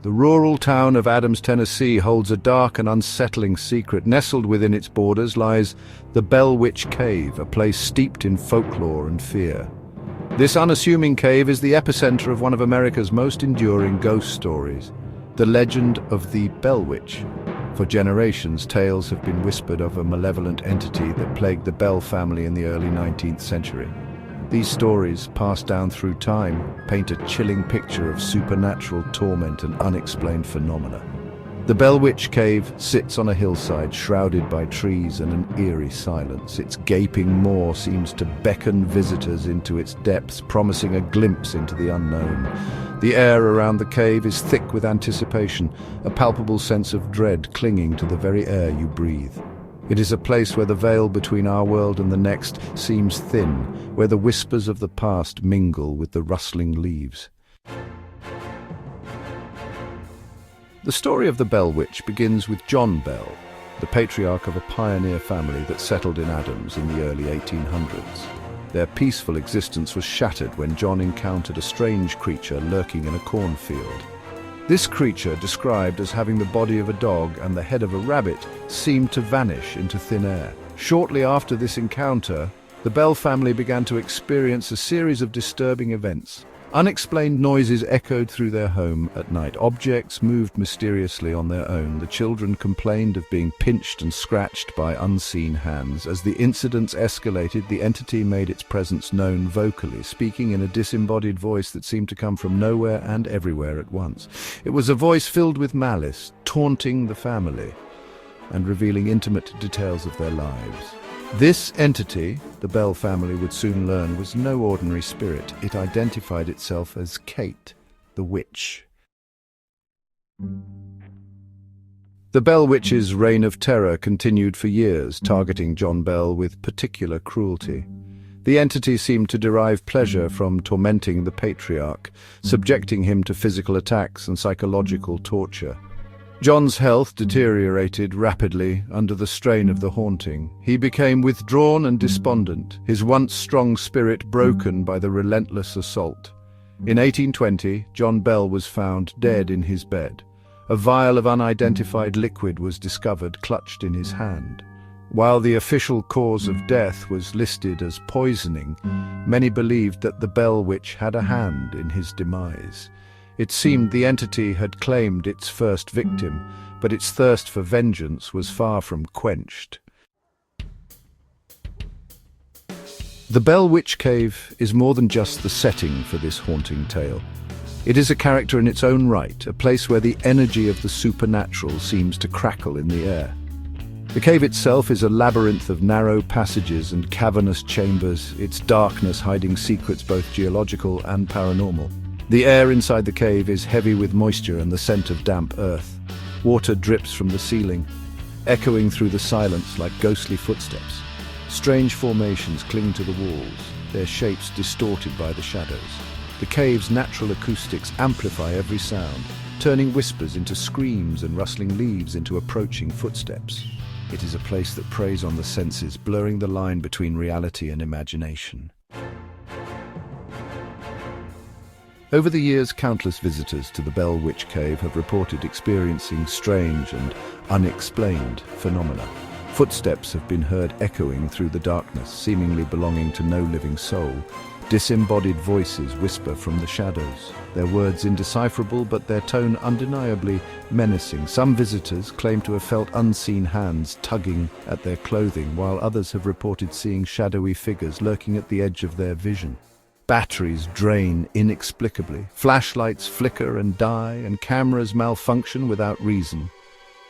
The rural town of Adams, Tennessee holds a dark and unsettling secret. Nestled within its borders lies the Bell Witch Cave, a place steeped in folklore and fear. This unassuming cave is the epicenter of one of America's most enduring ghost stories, the legend of the Bell Witch. For generations, tales have been whispered of a malevolent entity that plagued the Bell family in the early 19th century. These stories, passed down through time, paint a chilling picture of supernatural torment and unexplained phenomena. The Bell Witch Cave sits on a hillside shrouded by trees and an eerie silence. Its gaping maw seems to beckon visitors into its depths, promising a glimpse into the unknown. The air around the cave is thick with anticipation, a palpable sense of dread clinging to the very air you breathe. It is a place where the veil between our world and the next seems thin, where the whispers of the past mingle with the rustling leaves. The story of the Bell Witch begins with John Bell, the patriarch of a pioneer family that settled in Adams in the early 1800s. Their peaceful existence was shattered when John encountered a strange creature lurking in a cornfield. This creature, described as having the body of a dog and the head of a rabbit, seemed to vanish into thin air. Shortly after this encounter, the Bell family began to experience a series of disturbing events. Unexplained noises echoed through their home at night. Objects moved mysteriously on their own. The children complained of being pinched and scratched by unseen hands. As the incidents escalated, the entity made its presence known vocally, speaking in a disembodied voice that seemed to come from nowhere and everywhere at once. It was a voice filled with malice, taunting the family and revealing intimate details of their lives. This entity, the Bell family would soon learn, was no ordinary spirit. It identified itself as Kate, the witch. The Bell Witch's reign of terror continued for years, targeting John Bell with particular cruelty. The entity seemed to derive pleasure from tormenting the Patriarch, subjecting him to physical attacks and psychological torture. John's health deteriorated rapidly under the strain of the haunting. He became withdrawn and despondent, his once strong spirit broken by the relentless assault. In 1820, John Bell was found dead in his bed. A vial of unidentified liquid was discovered clutched in his hand. While the official cause of death was listed as poisoning, many believed that the Bell Witch had a hand in his demise. It seemed the entity had claimed its first victim, but its thirst for vengeance was far from quenched. The Bell Witch Cave is more than just the setting for this haunting tale. It is a character in its own right, a place where the energy of the supernatural seems to crackle in the air. The cave itself is a labyrinth of narrow passages and cavernous chambers, its darkness hiding secrets both geological and paranormal. The air inside the cave is heavy with moisture and the scent of damp earth. Water drips from the ceiling, echoing through the silence like ghostly footsteps. Strange formations cling to the walls, their shapes distorted by the shadows. The cave's natural acoustics amplify every sound, turning whispers into screams and rustling leaves into approaching footsteps. It is a place that preys on the senses, blurring the line between reality and imagination. Over the years, countless visitors to the Bell Witch Cave have reported experiencing strange and unexplained phenomena. Footsteps have been heard echoing through the darkness, seemingly belonging to no living soul. Disembodied voices whisper from the shadows, their words indecipherable but their tone undeniably menacing. Some visitors claim to have felt unseen hands tugging at their clothing, while others have reported seeing shadowy figures lurking at the edge of their vision. Batteries drain inexplicably, flashlights flicker and die, and cameras malfunction without reason.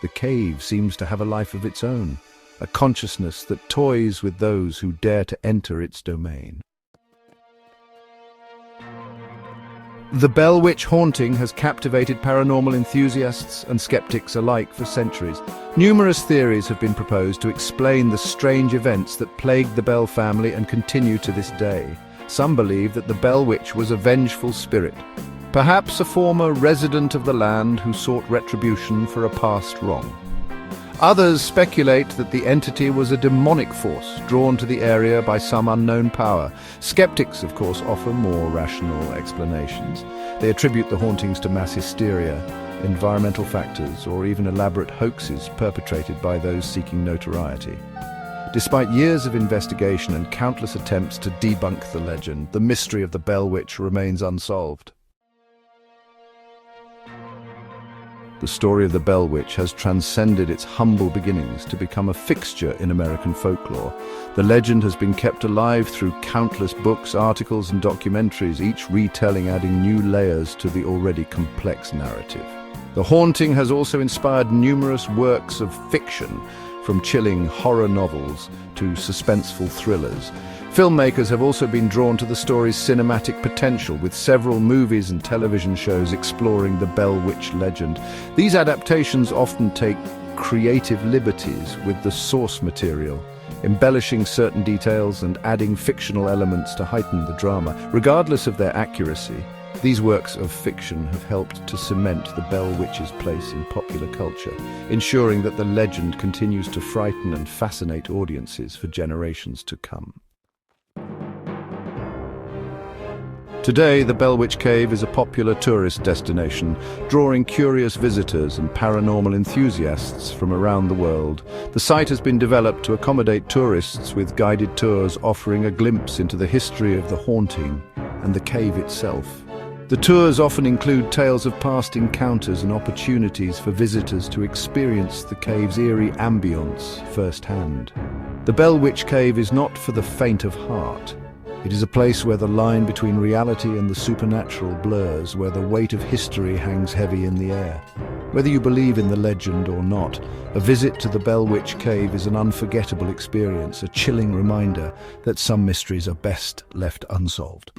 The cave seems to have a life of its own, a consciousness that toys with those who dare to enter its domain. The Bell Witch haunting has captivated paranormal enthusiasts and skeptics alike for centuries. Numerous theories have been proposed to explain the strange events that plagued the Bell family and continue to this day. Some believe that the Bell Witch was a vengeful spirit, perhaps a former resident of the land who sought retribution for a past wrong. Others speculate that the entity was a demonic force drawn to the area by some unknown power. Skeptics, of course, offer more rational explanations. They attribute the hauntings to mass hysteria, environmental factors, or even elaborate hoaxes perpetrated by those seeking notoriety. Despite years of investigation and countless attempts to debunk the legend, the mystery of the Bell Witch remains unsolved. The story of the Bell Witch has transcended its humble beginnings to become a fixture in American folklore. The legend has been kept alive through countless books, articles, and documentaries, each retelling adding new layers to the already complex narrative. The haunting has also inspired numerous works of fiction, from chilling horror novels to suspenseful thrillers. Filmmakers have also been drawn to the story's cinematic potential, with several movies and television shows exploring the Bell Witch legend. These adaptations often take creative liberties with the source material, embellishing certain details and adding fictional elements to heighten the drama. Regardless of their accuracy, these works of fiction have helped to cement the Bell Witch's place in popular culture, ensuring that the legend continues to frighten and fascinate audiences for generations to come. Today, the Bell Witch Cave is a popular tourist destination, drawing curious visitors and paranormal enthusiasts from around the world. The site has been developed to accommodate tourists, with guided tours offering a glimpse into the history of the haunting and the cave itself. The tours often include tales of past encounters and opportunities for visitors to experience the cave's eerie ambience firsthand. The Bell Witch Cave is not for the faint of heart. It is a place where the line between reality and the supernatural blurs, where the weight of history hangs heavy in the air. Whether you believe in the legend or not, a visit to the Bell Witch Cave is an unforgettable experience, a chilling reminder that some mysteries are best left unsolved.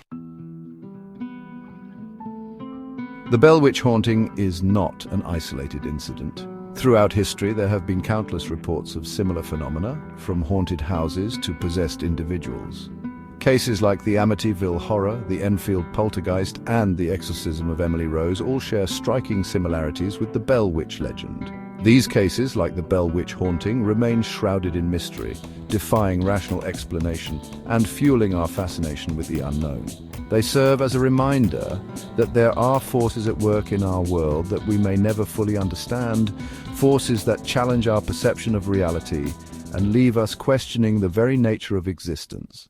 The Bell Witch haunting is not an isolated incident. Throughout history, there have been countless reports of similar phenomena, from haunted houses to possessed individuals. Cases like the Amityville Horror, the Enfield Poltergeist, and the Exorcism of Emily Rose all share striking similarities with the Bell Witch legend. These cases, like the Bell Witch haunting, remain shrouded in mystery, defying rational explanation and fueling our fascination with the unknown. They serve as a reminder that there are forces at work in our world that we may never fully understand, forces that challenge our perception of reality and leave us questioning the very nature of existence.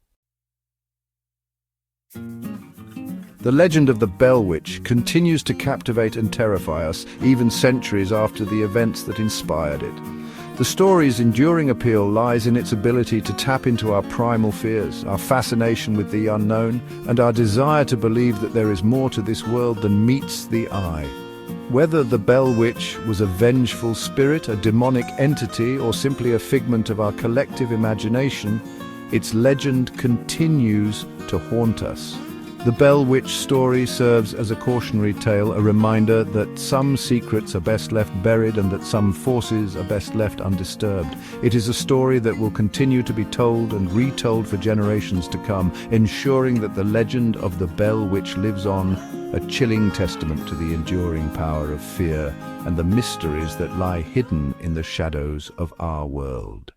The legend of the Bell Witch continues to captivate and terrify us, even centuries after the events that inspired it. The story's enduring appeal lies in its ability to tap into our primal fears, our fascination with the unknown, and our desire to believe that there is more to this world than meets the eye. Whether the Bell Witch was a vengeful spirit, a demonic entity, or simply a figment of our collective imagination, its legend continues to haunt us. The Bell Witch story serves as a cautionary tale, a reminder that some secrets are best left buried and that some forces are best left undisturbed. It is a story that will continue to be told and retold for generations to come, ensuring that the legend of the Bell Witch lives on, a chilling testament to the enduring power of fear and the mysteries that lie hidden in the shadows of our world.